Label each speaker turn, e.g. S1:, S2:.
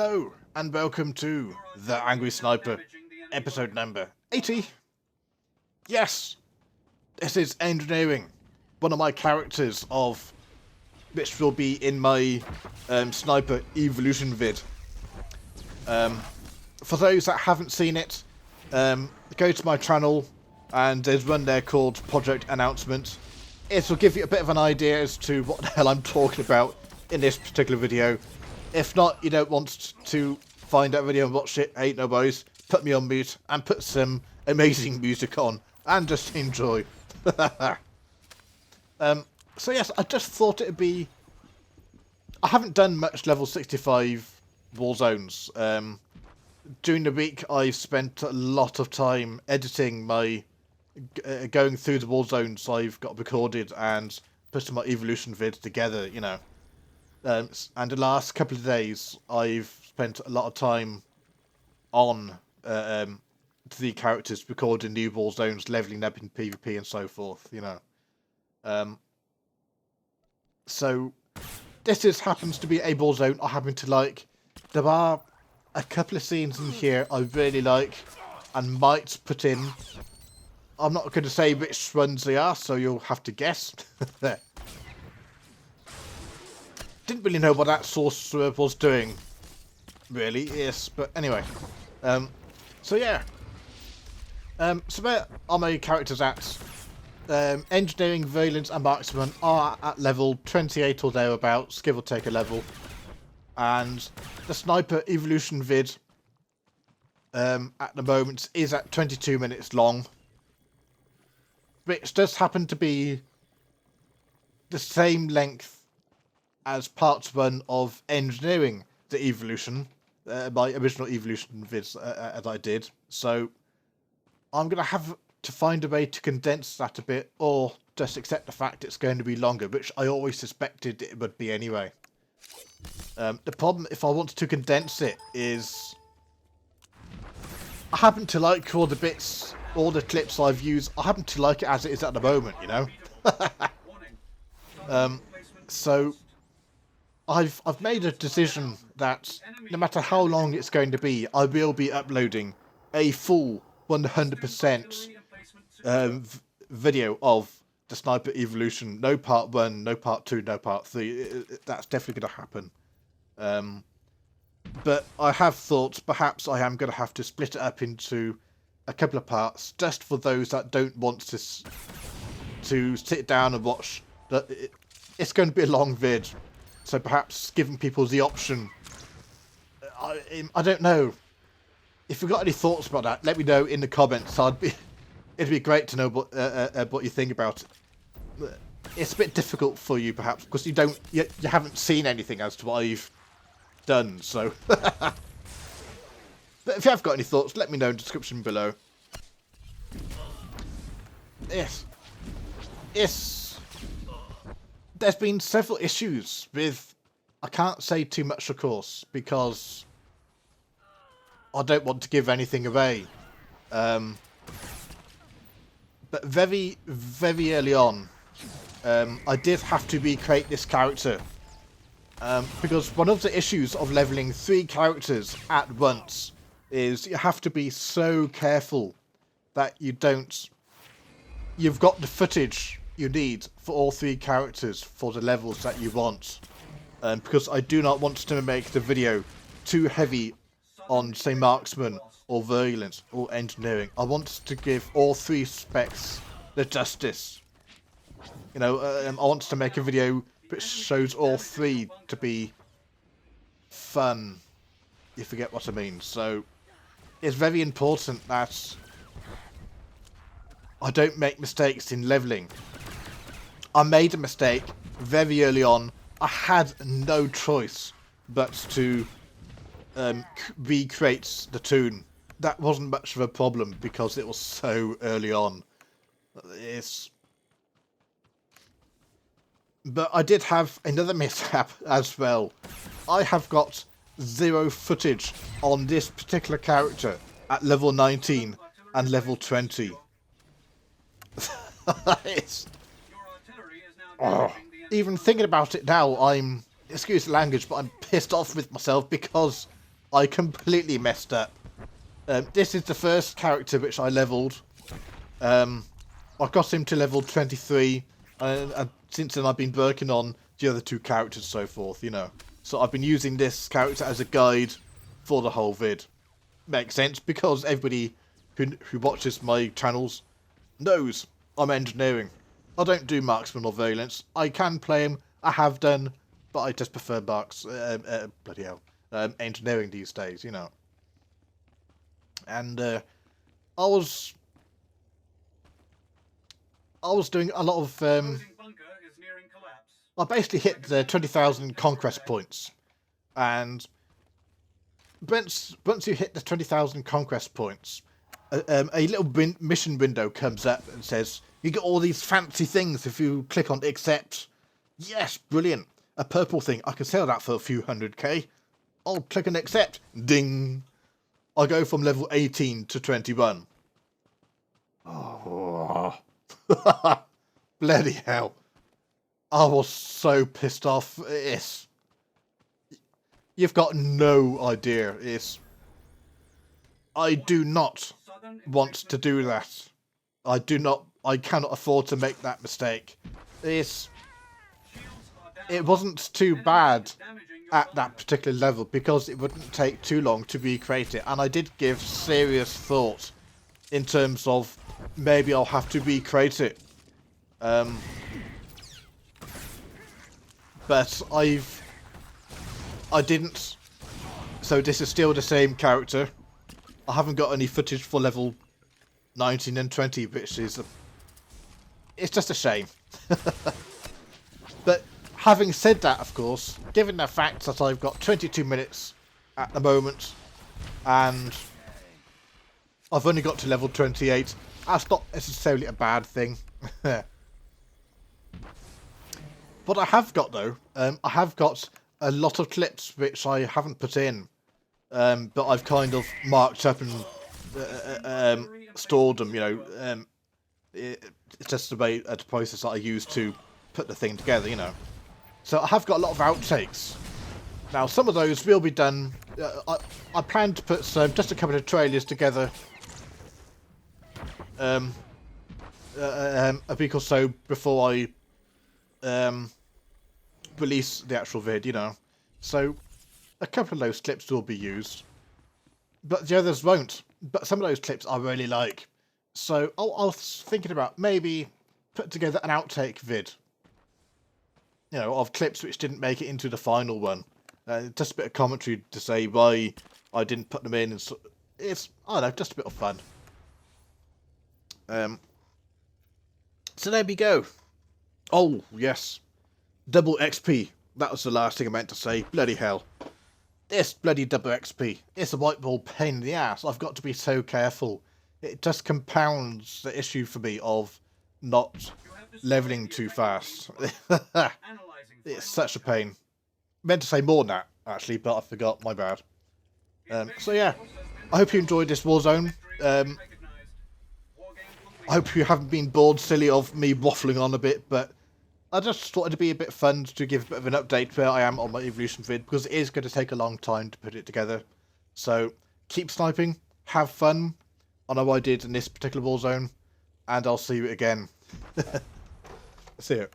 S1: Hello, and welcome to The Angry Sniper, episode number 80. Yes, this is engineering, one of my characters of which will be in my sniper evolution vid. For those that haven't seen it, go to my channel, and there's one there called Project Announcement. It will give you a bit of an idea as to what the hell I'm talking about in this particular video. If not, you don't want to find that video and watch it, ain't no worries. Put me on mute and put some amazing music on and just enjoy. So yes, I just thought it'd be... I haven't done much level 65 warzones. During the week, I've spent a lot of time editing my... going through the warzones I've got recorded and putting my evolution vid together, you know. And the last couple of days, I've spent a lot of time on the characters, recording new war zones, leveling up in PvP and so forth, you know. So, this happens to be a war zone I happen to like. There are a couple of scenes in here I really like and might put in. I'm not going to say which ones they are, so you'll have to guess. Didn't really know what that sorcerer was doing, really, yes, but anyway. So yeah. So where are my characters at? Engineering, Violence and Marksman are at level 28 or thereabouts, give or take a level. And the Sniper Evolution vid, at the moment, is at 22 minutes long. Which does happen to be the same length as part 1 of Engineering the Evolution, my original Evolution vids as I did. So I'm going to have to find a way to condense that a bit, or just accept the fact it's going to be longer, which I always suspected it would be anyway. The problem, if I want to condense it, is I happen to like all the bits, all the clips I've used. I happen to like it as it is at the moment, you know. So I've made a decision that no matter how long it's going to be, I will be uploading a full 100% video of the Sniper Evolution. No part 1, no part 2, no part 3. That's definitely going to happen. But I have thought perhaps I am going to have to split it up into a couple of parts, just for those that don't want to sit down and watch. It's going to be a long vid. So perhaps giving people the option. I don't know. If you've got any thoughts about that, let me know in the comments. It'd be great to know what you think about it. It's a bit difficult for you perhaps because you haven't seen anything as to what I've done. So, but if you have got any thoughts, let me know in the description below. There's been several issues with... I can't say too much, of course, because I don't want to give anything away. But very, very early on, I did have to recreate this character. Because one of the issues of leveling 3 characters at once is you have to be so careful that you've got the footage you need for all 3 characters for the levels that you want. Because I do not want to make the video too heavy on, say, Marksman or Violence or Engineering. I want to give all 3 specs the justice. You know, I want to make a video which shows all 3 to be fun, if you get what I mean. So it's very important that I don't make mistakes in leveling. I made a mistake very early on. I had no choice but to recreate the toon. That wasn't much of a problem because it was so early on. But I did have another mishap as well. I have got 0 footage on this particular character at level 19 and level 20. Even thinking about it now, excuse the language, but I'm pissed off with myself because I completely messed up. This is the first character which I leveled. I got him to level 23, and since then I've been working on the other 2 characters and so forth, you know. So I've been using this character as a guide for the whole vid. Makes sense, because everybody who watches my channels knows I'm engineering. I don't do marksman or violence. I can play him, I have done, but I just prefer bloody hell, engineering these days, you know. And I was doing a lot of I basically hit the 20,000 conquest points, and once you hit the 20,000 conquest points, a little mission window comes up and says you get all these fancy things if you click on accept. Yes, brilliant. A purple thing, I can sell that for a few 100k. I'll click on accept. Ding. I go from level 18 to 21. Oh. Bloody hell. I was so pissed off. You've got no idea. I do not want to do that. I cannot afford to make that mistake. It wasn't too bad at that particular level because it wouldn't take too long to recreate it, and I did give serious thought in terms of maybe I'll have to recreate it. But I didn't. So this is still the same character. I haven't got any footage for level 19 and 20, which is it's just a shame. But having said that, of course, given the fact that I've got 22 minutes at the moment, and I've only got to level 28, that's not necessarily a bad thing. What I have got, though, I have got a lot of clips which I haven't put in, but I've kind of marked up and stored them, you know. It's just the process that I use to put the thing together, you know. So I have got a lot of outtakes. Now, some of those will be done. I plan to put just a couple of trailers together a week or so before I release the actual vid, you know. So a couple of those clips will be used, but the others won't. But some of those clips I really like, so I was thinking about maybe put together an outtake vid, you know, of clips which didn't make it into the final one. Just a bit of commentary to say why I didn't put them in, and so it's, I don't know, just a bit of fun. So there we go. Oh yes, double XP. That was the last thing I meant to say. Bloody hell. This bloody double XP. It's a white ball pain in the ass. I've got to be so careful. It just compounds the issue for me of not leveling too fast. It's such a pain. Meant to say more than that, actually, but I forgot. My bad. So yeah, I hope you enjoyed this Warzone. I hope you haven't been bored silly of me waffling on a bit, but I just thought it'd be a bit fun to give a bit of an update where I am on my evolution vid, because it is going to take a long time to put it together. So keep sniping, have fun. I know I did in this particular Warzone, and I'll see you again. See you.